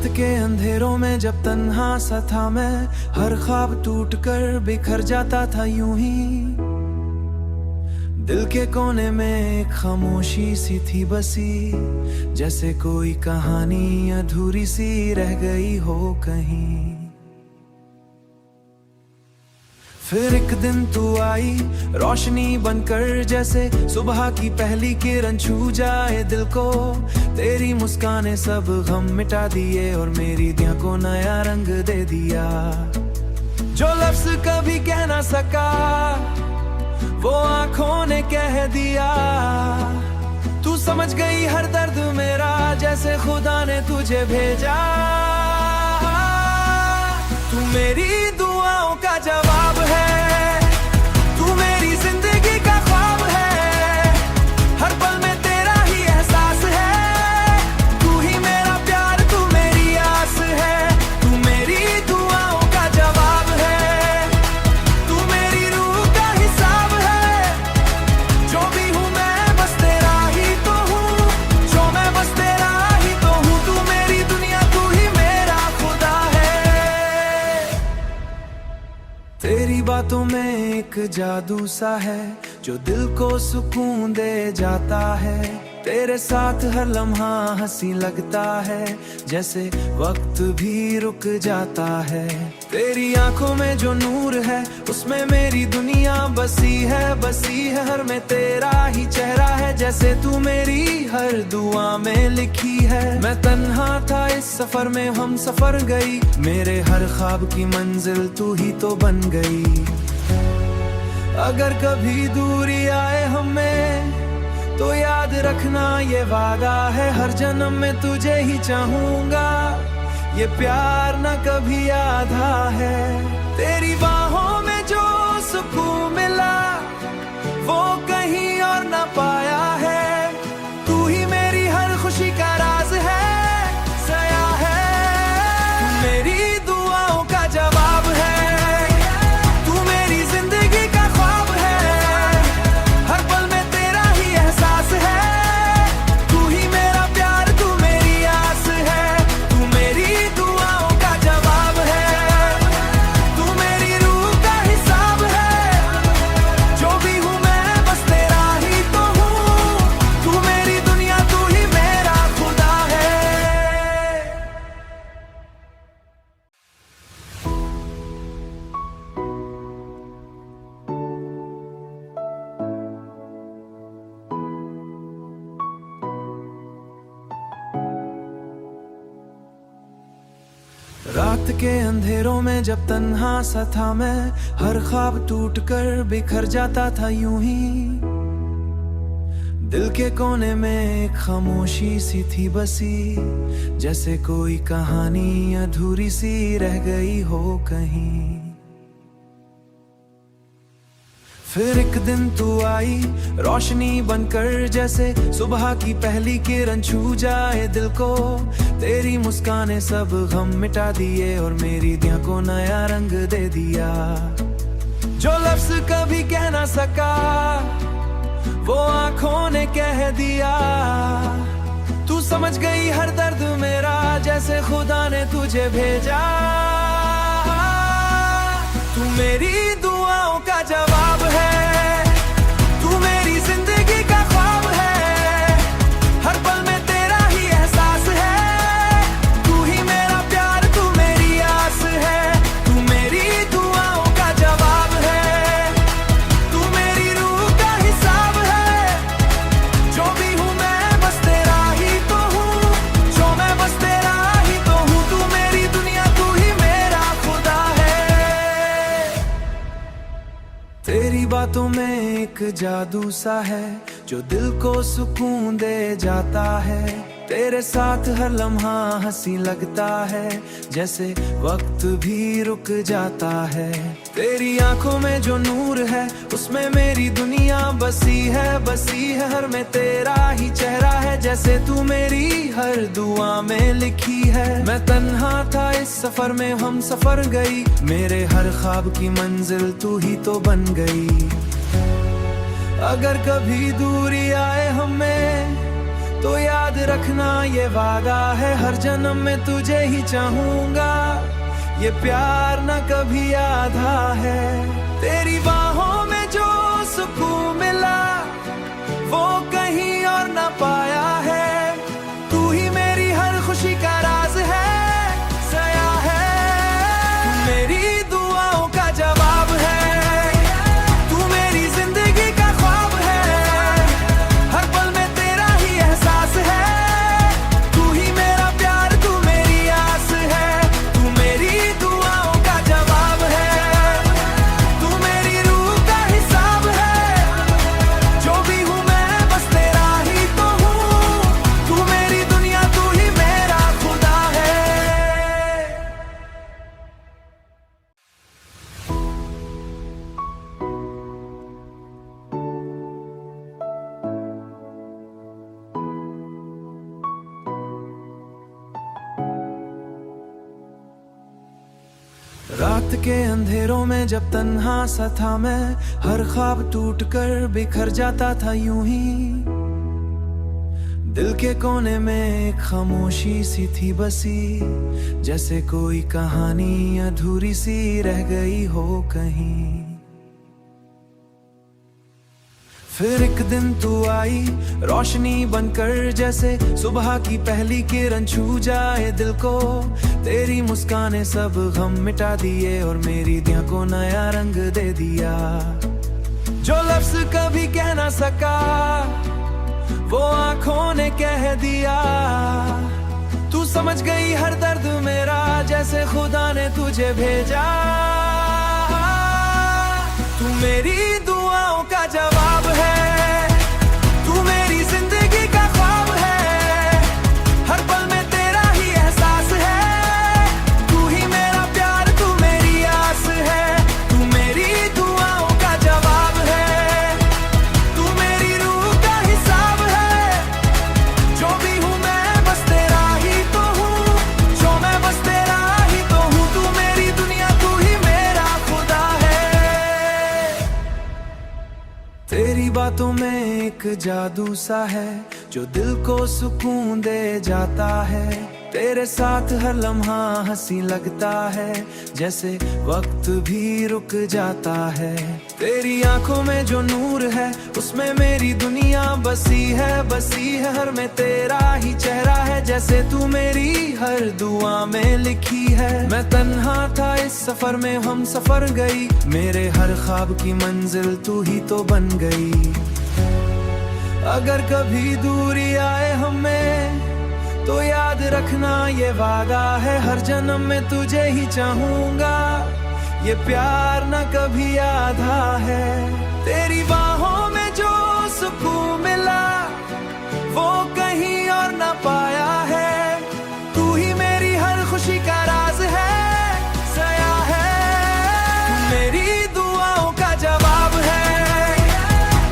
के अंधेरों में जब तन्हा सा था मैं, हर ख्वाब टूट कर बिखर जाता था यूं ही। दिल के कोने में एक खामोशी सी थी बसी, जैसे कोई कहानी अधूरी सी रह गई हो कहीं। फिर एक दिन तू आई रोशनी बनकर, जैसे सुबह की पहली किरण छू जाए दिल को। तेरी मुस्काने सब गम मिटा दिए और मेरी दिया को नया रंग दे दिया। जो लफ्ज कभी कह ना सका वो आंखों ने कह दिया। तू समझ गई हर दर्द मेरा, जैसे खुदा ने तुझे भेजा। तू मेरी दुआओं का जवाब है, तू मेरी जिंदगी का ख्वाब है। हर पल में तेरा ही एहसास है, तू ही मेरा प्यार, तू मेरी आस है। तू मेरी दुआओं का जवाब है, तू मेरी रूह का हिसाब है। जो भी हूँ मैं बस तेरा ही तो हूँ, जो मैं बस तेरा ही तो हूँ। तू मेरी दुनिया, तू ही मेरा खुदा है। तेरी बातों में एक जादू सा है, जो दिल को सुकून दे जाता है। तेरे साथ हर लम्हा हंसी लगता है, जैसे वक्त भी रुक जाता है। तेरी आंखों में जो नूर है, उसमें मेरी दुनिया बसी है, बसी है। हर में तेरा ही चेहरा है, जैसे तू मेरी हर दुआ में लिखी है। मैं तन्हा था इस सफर में, हम सफर गई। मेरे हर ख्वाब की मंजिल तू ही तो बन गई। अगर कभी दूरी आए हमें तो याद रखना ये वादा है, हर जन्म में तुझे ही चाहूंगा। ये प्यार न कभी आधा है। तेरी बाहों में जो सुकून मिला वो कहीं और न पाया है। तू ही मेरी हर खुशी का राज है, सया है। तू मेरी दुआओं का जवाब है, तू मेरी जिंदगी का ख्वाब है। हर पल में तेरा ही एहसास है, तू ही मेरा प्यार, तू मेरी आस है। तू मेरी दुआओं का जवाब है, तू मेरी रूह का हिसाब है। जो भी हूँ मैं बस तेरा ही तो हूँ, तू मेरी दुनिया, तू ही मेरा खुदा है। रात के अंधेरों में जब तन्हा सा था मैं, हर ख्वाब टूट कर बिखर जाता था यूं ही। दिल के कोने में एक खामोशी सी थी बसी, जैसे कोई कहानी अधूरी सी रह गई हो कहीं। फिर एक दिन तू आई रोशनी बनकर, जैसे सुबह की पहली किरण छू जाए दिल को। तेरी मुस्काने सब गम मिटा दिए और मेरी दिया को नया रंग दे दिया। जो लफ्ज कभी कह ना सका वो आंखों ने कह दिया। तू समझ गई हर दर्द मेरा, जैसे खुदा ने तुझे भेजा। तू मेरी दुआओं का जवाब है, तू मेरी जिंदगी का ख्वाब है। हर पल में तेरा ही एहसास है, तू ही मेरा प्यार, तू मेरी आस है। तू मेरी दुआओं का जवाब है, तू मेरी रूह का हिसाब है। जो भी हूँ मैं बस तेरा ही तो हूँ, जो मैं बस तेरा ही तो हूँ। तू मेरी दुनिया, तू ही मेरा खुदा है। तेरी बातों में एक जादू सा है, जो दिल को सुकून दे जाता है। तेरे साथ हर लम्हा हंसी लगता है, जैसे वक्त भी रुक जाता है। तेरी आंखों में जो नूर है, उसमें मेरी दुनिया बसी है, बसी है। हर में तेरा ही चेहरा है, जैसे तू मेरी हर दुआ में लिखी है। मैं तन्हा था इस सफर में, हम सफर गई। मेरे हर ख्वाब की मंजिल तू ही तो बन गई। अगर कभी दूरी आए हमें तो याद रखना ये वादा है, हर जन्म में तुझे ही चाहूंगा। ये प्यार न कभी आधा है। तेरी बाहों में जो सुकून मिला वो कहीं और न पाया है। तू ही मेरी हर खुशी का राज है, सया है। तू मेरी दुआओं का जवाब है, तू मेरी जिंदगी का ख्वाब है। हर पल में तेरा ही एहसास है। तू ही मेरा प्यार, तू मेरी आस है। तू मेरी दुआओं का जवाब है, तू मेरी रूह का हिसाब है। जो भी हूँ मैं बस तेरा ही तो हूँ। तू मेरी दुनिया, तू ही मेरा खुदा है। रात के अंधेरों में जब तन्हा सा था मैं, हर ख्वाब टूट कर बिखर जाता था यूं ही। दिल के कोने में एक खामोशी सी थी बसी, जैसे कोई कहानी अधूरी सी रह गई हो कहीं। फिर एक दिन तू आई रोशनी बनकर, जैसे सुबह की पहली किरण छू जाए दिल को। तेरी मुस्काने सब गम मिटा दिए और मेरी दिया को नया रंग दे दिया। जो लफ्ज कभी कह ना सका वो आंखों ने कह दिया। तू समझ गई हर दर्द मेरा, जैसे खुदा ने तुझे भेजा। तू मेरी दुआओं का जवाब है, तू मेरी जिंदगी का ख्वाब है। हर पल में तेरा ही एहसास है। तू ही मेरा प्यार, तू मेरी आस है। तू मेरी दुआओं का जवाब है, तू मेरी रूह का हिसाब है। जो भी हूँ मैं बस तेरा ही तो हूँ। जो मैं बस तेरा ही तो हूँ। तू मेरी दुनिया, तू ही मेरा खुदा है। तेरी बातों में एक जादू सा है, जो दिल को सुकून दे जाता है। तेरे साथ हर लम्हा हंसी लगता है, जैसे वक्त भी रुक जाता है। तेरी आंखों में जो नूर है उसमें मेरी दुनिया बसी है, बसी है। हर में तेरा ही चेहरा है, जैसे तू मेरी हर दुआ में लिखी है। मैं तन्हा था इस सफर में, हम सफर गई। मेरे हर ख्वाब की मंजिल तू ही तो बन गई। अगर कभी दूरी आए हमें तो याद रखना ये वादा है, हर जन्म में तुझे ही चाहूंगा। ये प्यार न कभी आधा है। तेरी बाहों में जो सुकून मिला वो कहीं और न पाया है। तू ही मेरी हर खुशी का राज है, सया है। तू मेरी दुआओं का जवाब है,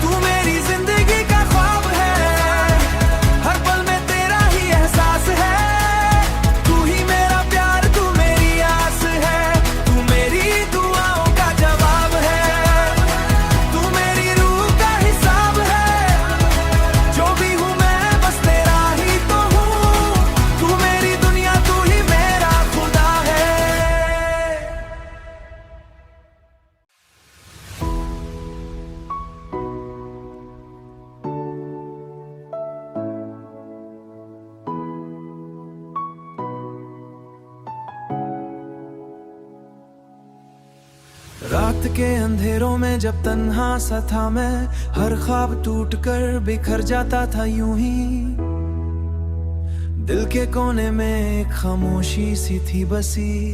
तू मेरी जिंदगी का ख्वाब है। हर पल में तेरा ही एहसास है। तू ही मेरा प्यार, तू मेरी आस है। तू मेरी दुआओं का जवाब है, तू मेरी रूह का हिसाब है। जो भी हूँ मैं बस तेरा ही तो हूँ। तू मेरी दुनिया, तू ही मेरा खुदा है। रात के अंधेरों में जब तन्हा सा था मैं, हर ख्वाब टूट कर बिखर जाता था यूं ही। दिल के कोने में एक खामोशी सी थी बसी,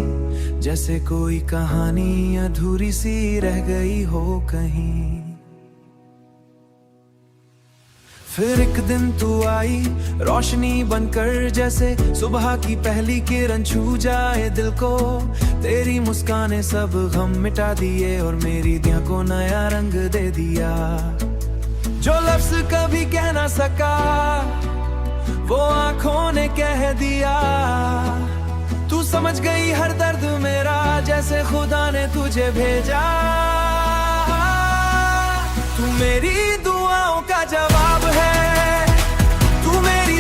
जैसे कोई कहानी अधूरी सी रह गई हो कहीं। फिर एक दिन तू आई रोशनी बनकर, जैसे सुबह की पहली किरण छू जाए दिल को। तेरी मुस्काने सब गम मिटा दिए और मेरी दिया को नया रंग दे दिया। जो लफ्ज कभी कह ना सका वो आंखों ने कह दिया। तू समझ गई हर दर्द मेरा, जैसे खुदा ने तुझे भेजा। तू मेरी दुआओं का जवाब है, तू मेरी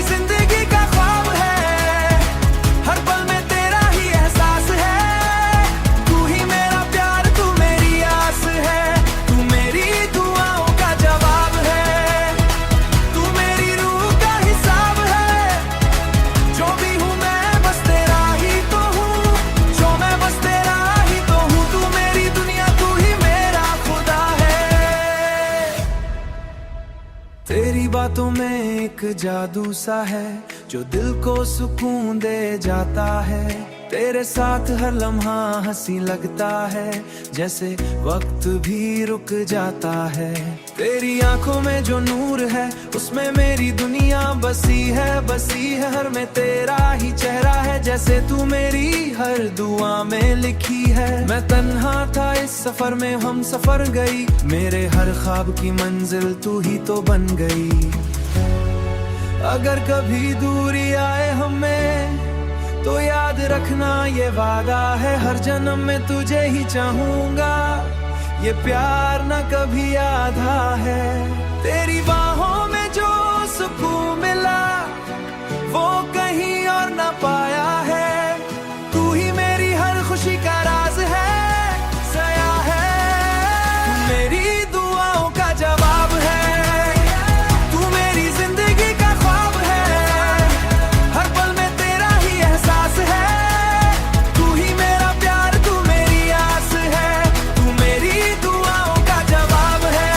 एक जादू सा है जो दिल को सुकून दे जाता है। तेरे साथ हर लम्हा हंसी लगता है, जैसे वक्त भी रुक जाता है। तेरी आंखों में जो नूर है उसमें मेरी दुनिया बसी है हर में तेरा ही चेहरा है, जैसे तू मेरी हर दुआ में लिखी है। मैं तन्हा था इस सफर में हम सफर गई, मेरे हर ख्वाब की मंजिल तू ही तो बन गई। अगर कभी दूरी आए हमें तो याद रखना ये वादा है, हर जन्म में तुझे ही चाहूंगा, ये प्यार न कभी आधा है। तेरी बाहों में जो सुकून मिला वो कहीं और न पाया है, तू ही मेरी हर खुशी का राज है, सया है। तू मेरी दुआओं का जवाब है, तू मेरी जिंदगी का ख्वाब है, हर पल में तेरा ही एहसास है, तू ही मेरा प्यार तू मेरी आस है। तू मेरी दुआओं का जवाब है,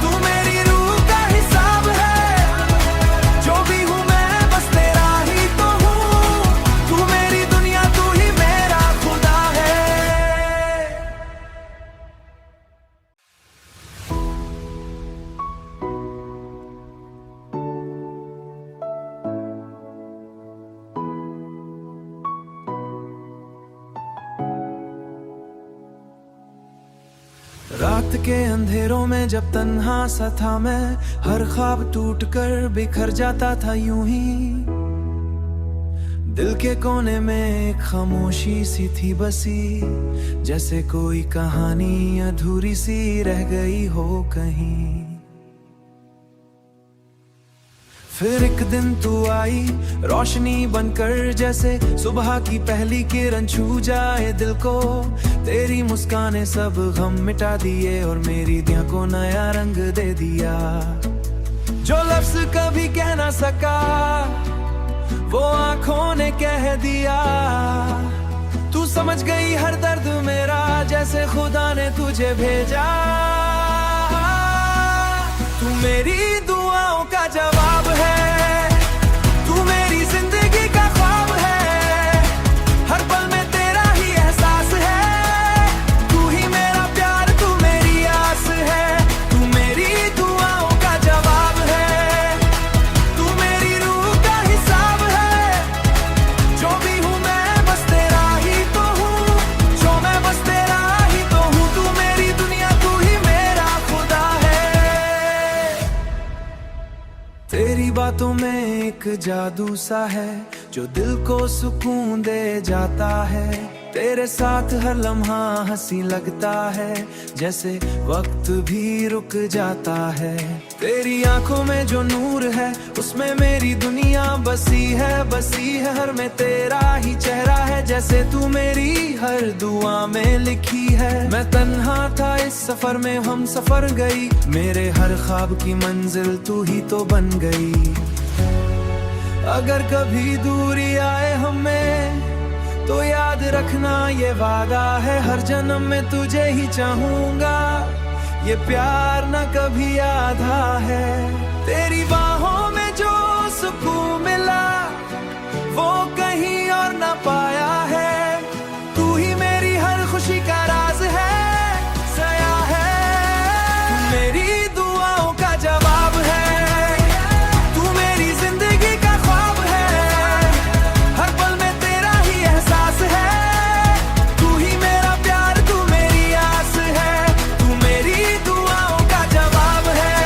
तू मेरी रूह का हिसाब है, जो भी हूँ मैं बस तेरा ही तो हूँ, तू मेरी दुनिया तू ही मेरा खुदा है। रात के अंधेरों में जब तन्हा सा था मैं, हर ख्वाब टूट कर बिखर जाता था यूं ही। दिल के कोने में एक खामोशी सी थी बसी, जैसे कोई कहानी अधूरी सी रह गई हो कहीं। फिर एक दिन तू आई रोशनी बनकर, जैसे सुबह की पहली किरण छू जाए दिल को। तेरी मुस्काने सब गम मिटा दिए और मेरी दिया को नया रंग दे दिया। जो लफ्ज कभी कह ना सका वो आंखों ने कह दिया। तू समझ गई हर दर्द मेरा, जैसे खुदा ने तुझे भेजा। तू मेरी दुआओं का जवाब है, तू मेरी जिंदगी का ख्वाब है, हर पल में तेरा ही एहसास है, तू ही मेरा प्यार तू मेरी आस है। तू मेरी दुआओं का जवाब है, तू मेरी रूह का हिसाब है, जो भी हूँ मैं बस तेरा ही तो हूँ, जो मैं बस तेरा ही तो हूँ, तू मेरी दुनिया तू ही मेरा खुदा है। तेरी बातों में एक जादू सा है जो दिल को सुकून दे जाता है। तेरे साथ हर लम्हा हंसी लगता है, जैसे वक्त भी रुक जाता है। तेरी आंखों में जो नूर है उसमें मेरी दुनिया बसी है हर में तेरा ही चेहरा है, जैसे तू मेरी हर दुआ में लिखी है। मैं तन्हा था इस सफर में हम सफर गई, मेरे हर ख्वाब की मंजिल तू ही तो बन गई। अगर कभी दूरी आए हमें तो याद रखना ये वादा है, हर जन्म में तुझे ही चाहूंगा, ये प्यार न कभी आधा है। तेरी बाहों में जो सुकून मिला वो कहीं और न पाया है, तू ही मेरी हर खुशी का राज है, सया है। तू मेरी दुआओं का जवाब है, तू मेरी जिंदगी का ख्वाब है, हर पल में तेरा ही एहसास है, तू ही मेरा प्यार तू मेरी आस है। तू मेरी दुआओं का जवाब है,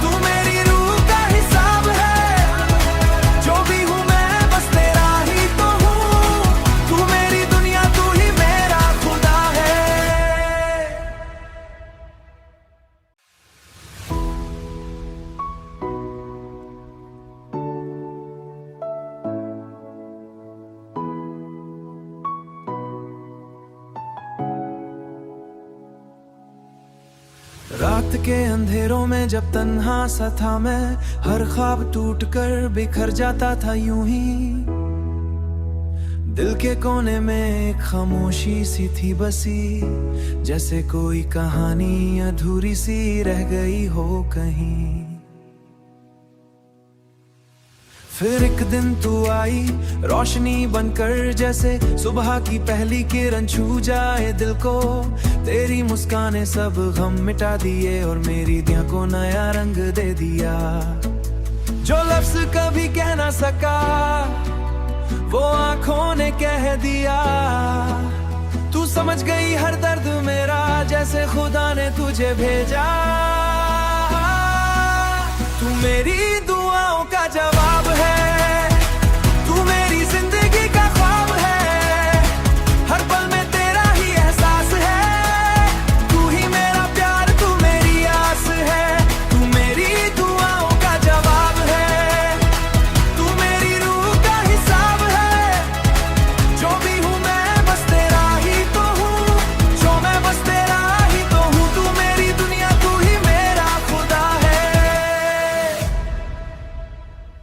तू मेरी रूह का हिसाब है, जो भी हूँ मैं बस तेरा ही तो हूँ, तू मेरी दुनिया तू ही मेरा खुदा है। रात के अंधेरों में जब तन्हा सा था मैं, हर ख्वाब टूट कर बिखर जाता था यूं ही। दिल के कोने में एक खामोशी सी थी बसी, जैसे कोई कहानी अधूरी सी रह गई हो कहीं। फिर एक दिन तू आई रोशनी बनकर, जैसे सुबह की पहली किरण छू जाए दिल को। तेरी मुस्काने सब गम मिटा दिए और मेरी दिया को नया रंग दे दिया। जो लफ्ज कभी कह ना सका वो आंखों ने कह दिया। तू समझ गई हर दर्द मेरा, जैसे खुदा ने तुझे भेजा। तू मेरी दुआओं का जवाब है, तू मेरी जिंदगी का ख्वाब है। हर पल में तेरा ही एहसास है, तू ही मेरा प्यार, तू मेरी आस है। तू मेरी दुआओं का जवाब है, तू मेरी रूह का हिसाब है। जो भी हूँ मैं बस तेरा ही तो हूँ, जो मैं बस तेरा ही तो हूँ। तू मेरी दुनिया, तू ही मेरा खुदा है।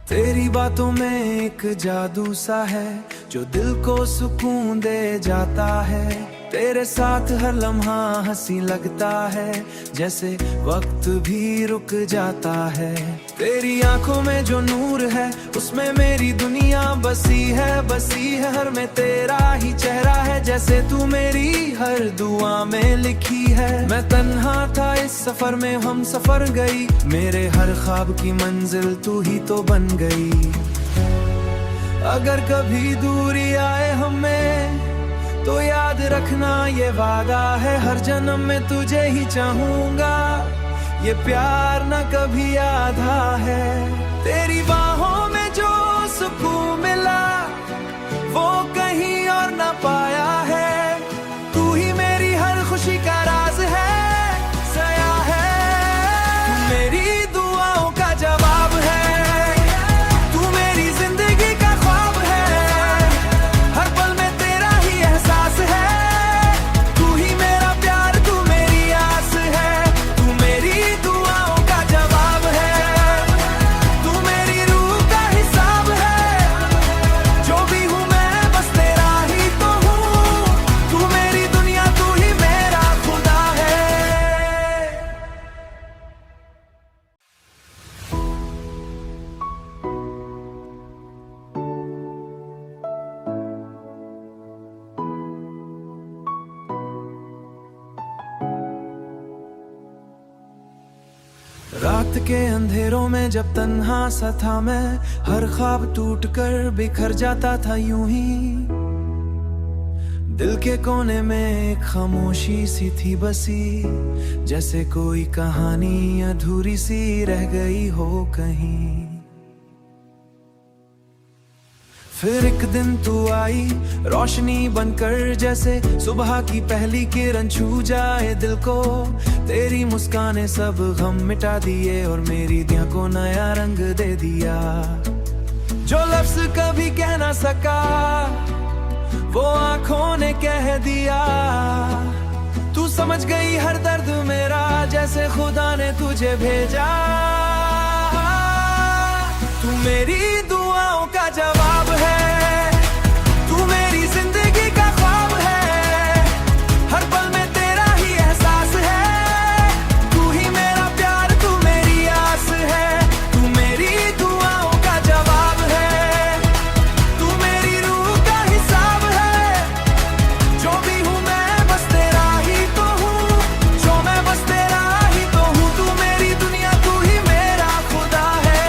तेरी बातों में एक जादू सा है जो दिल को सुकून दे जाता है। तेरे साथ हर लम्हा हंसी लगता है, जैसे वक्त भी रुक जाता है। तेरी आंखों में जो नूर है उसमें मेरी दुनिया बसी है हर में तेरा ही चेहरा है, जैसे तू मेरी हर दुआ में लिखी है। मैं तन्हा था इस सफर में, हम सफर गई, मेरे हर ख्वाब की मंजिल तू ही तो बन गई। अगर कभी दूरी आए हमें तो याद रखना ये वादा है, हर जन्म में तुझे ही चाहूंगा, ये प्यार न कभी आधा है। तेरी बाहों में जो सुकून मिला वो कहीं और न पाया है, तू ही मेरी हर खुशी का राज है, सया है। तू मेरी दुआओं का जवाब है, तू मेरी जिंदगी का ख्वाब है। हर पल में तेरा ही एहसास है, तू ही मेरा प्यार, तू मेरी आस है। तू मेरी दुआओं का जवाब है, तू मेरी रूह का हिसाब है। जो भी हूँ मैं बस तेरा ही तो हूँ, तू मेरी दुनिया, तू ही मेरा खुदा है। रात के अंधेरों में जब तन्हा सा था मैं, हर ख्वाब टूट कर बिखर जाता था यूं ही। दिल के कोने में एक खामोशी सी थी बसी, जैसे कोई कहानी अधूरी सी रह गई हो कहीं। फिर एक दिन तू आई रोशनी बनकर, जैसे सुबह की पहली किरण छू जाए दिल को। तेरी मुस्काने सब गम मिटा दिए और मेरी दिया को नया रंग दे दिया। जो लफ्ज कभी कह ना सका वो आंखों ने कह दिया। तू समझ गई हर दर्द मेरा, जैसे खुदा ने तुझे भेजा। तू मेरी दुआओं का जवाब है, तू मेरी जिंदगी का ख्वाब है। हर पल में तेरा ही एहसास है, तू ही मेरा प्यार, तू मेरी आस है। तू मेरी दुआओं का जवाब है, तू मेरी रूह का हिसाब है। जो भी हूँ मैं बस तेरा ही तो हूँ, जो मैं बस तेरा ही तो हूँ। तू मेरी दुनिया, तू ही मेरा खुदा है।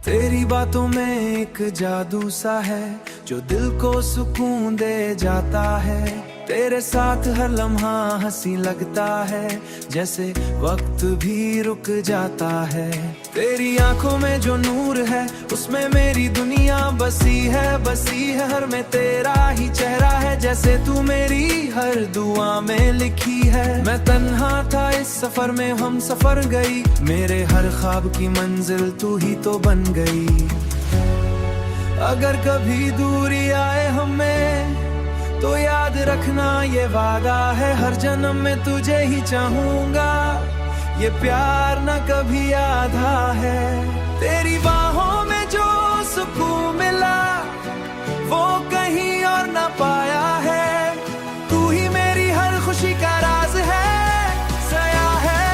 तेरी बातों में एक जादू सा है जो दिल को सुकून दे जाता है। तेरे साथ हर लम्हा हंसी लगता है, जैसे वक्त भी रुक जाता है। तेरी आंखों में जो नूर है उसमें मेरी दुनिया बसी है हर में तेरा ही चेहरा है, जैसे तू मेरी हर दुआ में लिखी है। मैं तन्हा था इस सफर में, हम सफर गई, मेरे हर ख्वाब की मंजिल तू ही तो बन गई। अगर कभी दूरी आए हमें तो याद रखना ये वादा है, हर जन्म में तुझे ही चाहूंगा, ये प्यार न कभी आधा है। तेरी बाहों में जो सुकून मिला वो कहीं और न पाया है, तू ही मेरी हर खुशी का राज है, सया है।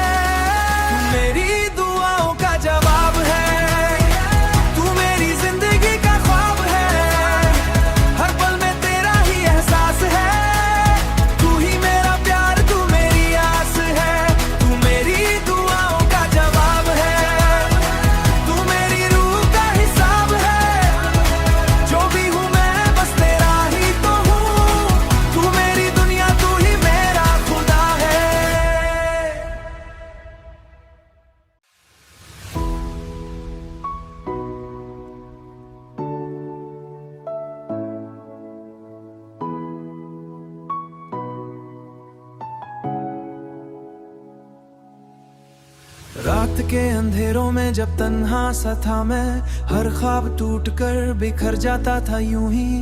तू मेरी दुआओं का जवाब है, के अंधेरों में जब तन्हा सा था मैं, हर ख्वाब टूट कर बिखर जाता था यूं ही।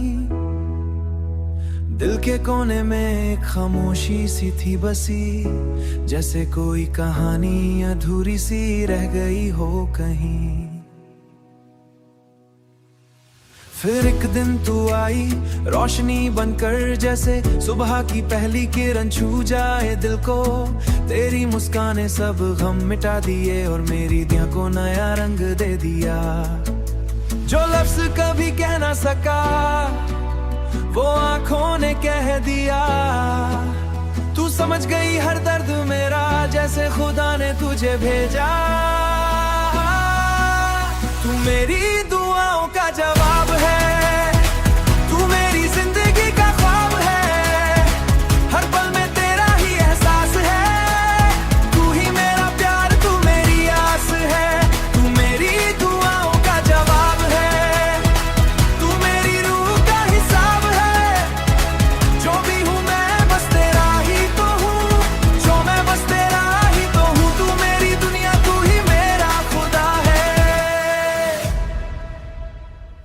दिल के कोने में एक खामोशी सी थी बसी, जैसे कोई कहानी अधूरी सी रह गई हो कहीं। फिर एक दिन तू आई रोशनी बनकर, जैसे सुबह की पहली किरण छू जाए दिल को। तेरी मुस्काने सब गम मिटा दिए और मेरी दिया को नया रंग दे दिया। जो लफ्ज कभी कह ना सका वो आंखों ने कह दिया। तू समझ गई हर दर्द मेरा, जैसे खुदा ने तुझे भेजा। तू मेरी दुआओं का जवाब है, तू मेरी जिंदगी का ख्वाब है। हर पल में तेरा ही एहसास है, तू ही मेरा प्यार, तू मेरी आस है। तू मेरी दुआओं का जवाब है, तू मेरी रूह का हिसाब है। जो भी हूँ मैं बस तेरा ही तो हूँ, जो मैं बस तेरा ही तो हूँ। तू मेरी दुनिया, तू ही मेरा खुदा है।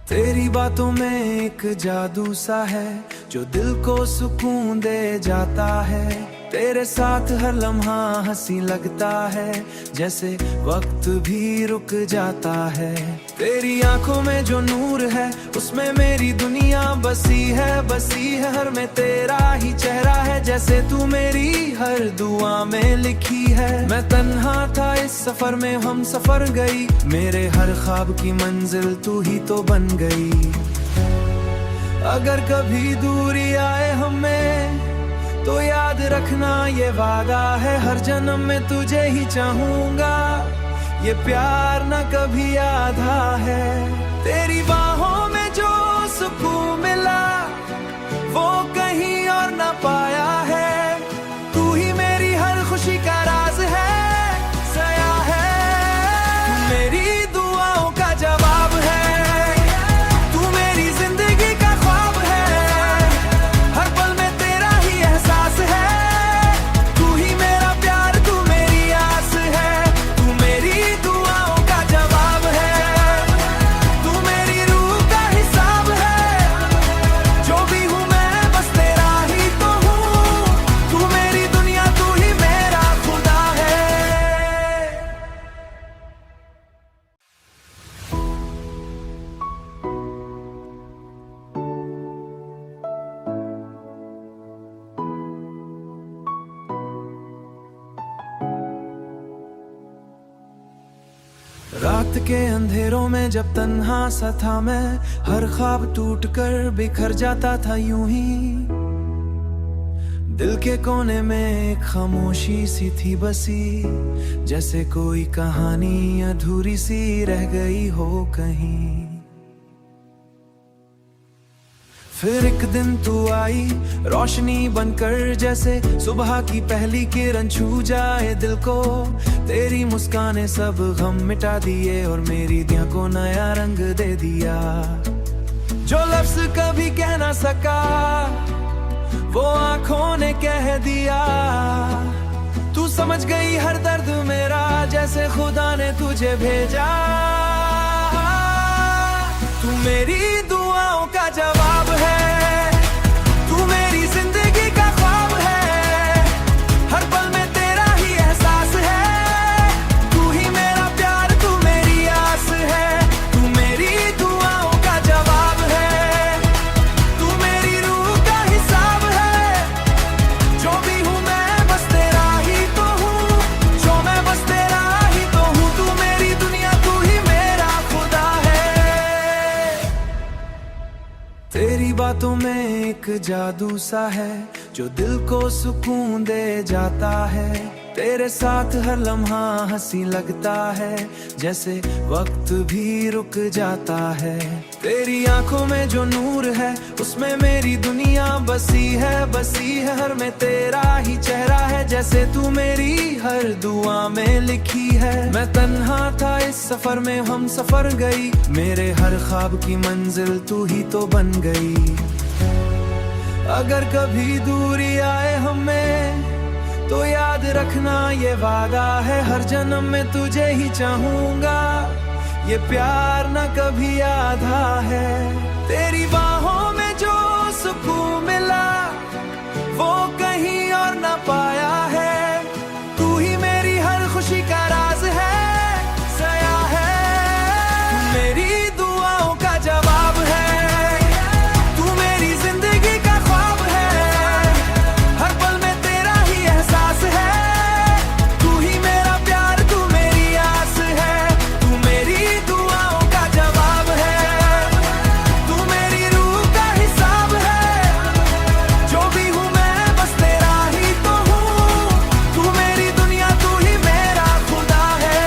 तेरी बातों में एक जादू सा है, जो दिल को सुकून दे जाता है। तेरे साथ हर लम्हा हंसी लगता है, जैसे वक्त भी रुक जाता है। तेरी आंखों में जो नूर है, उसमें मेरी दुनिया बसी है, बसी है। हर में तेरा ही चेहरा है, जैसे तू मेरी हर दुआ में लिखी है। मैं तन्हा था इस सफर में, हम सफर गई। मेरे हर ख्वाब की मंजिल तू ही तो बन गई। अगर कभी दूरी आए हमें तो याद रखना ये वादा है, हर जन्म में तुझे ही चाहूंगा। ये प्यार न कभी आधा है। तेरी बाहों में जो सुकून मिला वो कहीं और न पाया है। तू ही मेरी हर खुशी का राज है, सया है। तू मेरी दुआओं का जवाब है, तू मेरी जिंदगी का ख्वाब है। हर पल में तेरा ही एहसास है, तू ही मेरा प्यार, तू मेरी आस है। तू मेरी दुआओं का जवाब है, तू मेरी रूह का हिसाब है। जो भी हूँ मैं बस तेरा ही तो हूँ, तू मेरी दुनिया, तू ही मेरा खुदा है। रात के अंधेरों में जब तन्हा सा था मैं, हर ख्वाब टूट कर बिखर जाता था यूं ही। दिल के कोने में एक खामोशी सी थी बसी, जैसे कोई कहानी अधूरी सी रह गई हो कहीं। फिर एक दिन तू आई रोशनी बनकर, जैसे सुबह की पहली किरण छू जाए दिल को। तेरी मुस्काने सब गम मिटा दिए और मेरी दिया को नया रंग दे दिया। जो लफ्ज कभी कह ना सका वो आंखों ने कह दिया। तू समझ गई हर दर्द मेरा, जैसे खुदा ने तुझे भेजा। तू मेरी दुआओं का जवाब है, तू मेरी जिंदगी का ख्वाब है। हर पल में तेरा ही एहसास है, तू ही मेरा प्यार, तू मेरी आस है। तू मेरी दुआओं का जवाब है, तू मेरी रूह का हिसाब है। जो भी हूँ मैं बस तेरा ही तो हूँ, जो मैं बस तेरा ही तो हूँ। तू मेरी दुनिया, तू ही मेरा खुदा है। तेरी बातों में एक जादू सा है, जो दिल को सुकून दे जाता है। तेरे साथ हर लम्हा हंसी लगता है, जैसे वक्त भी रुक जाता है। तेरी आंखों में जो नूर है, उसमें मेरी दुनिया बसी है, बसी है। हर में तेरा ही चेहरा है, जैसे तू मेरी हर दुआ में लिखी है। मैं तन्हा था इस सफर में, हम सफर गई। मेरे हर ख्वाब की मंजिल तू ही तो बन गई। अगर कभी दूरी आए हमें तो याद रखना ये वादा है, हर जन्म में तुझे ही चाहूंगा। ये प्यार न कभी आधा है। तेरी बाहों में जो सुकून मिला वो कहीं और न पाया है। तू ही मेरी हर खुशी का राज है, सया है। तू मेरी दुआओं का जवाब है, तू मेरी जिंदगी का ख्वाब है। हर पल में तेरा ही एहसास है। तू ही मेरा प्यार, तू मेरी आस है। तू मेरी दुआओं का जवाब है, तू मेरी रूह का हिसाब है। जो भी हूँ मैं बस तेरा ही तो हूँ। तू मेरी दुनिया, तू ही मेरा खुदा है।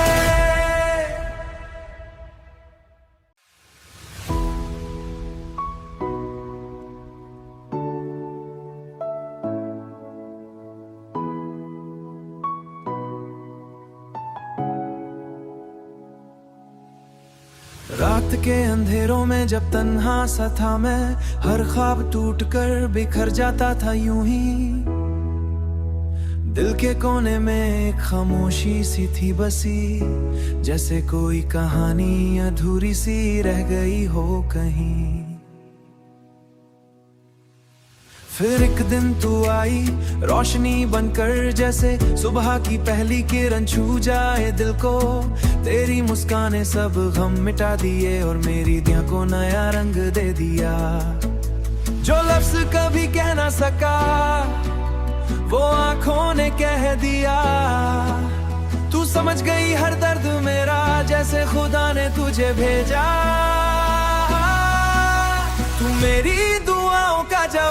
रात के अंधेरों में जब तन्हा सा था मैं, हर ख्वाब टूट कर बिखर जाता था यूं ही। दिल के कोने में एक खामोशी सी थी बसी, जैसे कोई कहानी अधूरी सी रह गई हो कहीं। फिर एक दिन तू आई रोशनी बनकर, जैसे सुबह की पहली किरण छू जाए दिल को। तेरी मुस्काने सब गम मिटा दिए और मेरी दिया को नया रंग दे दिया। जो लफ्ज कभी कह ना सका वो आंखों ने कह दिया। तू समझ गई हर दर्द मेरा, जैसे खुदा ने तुझे भेजा। तू मेरी दुआओं का जवाब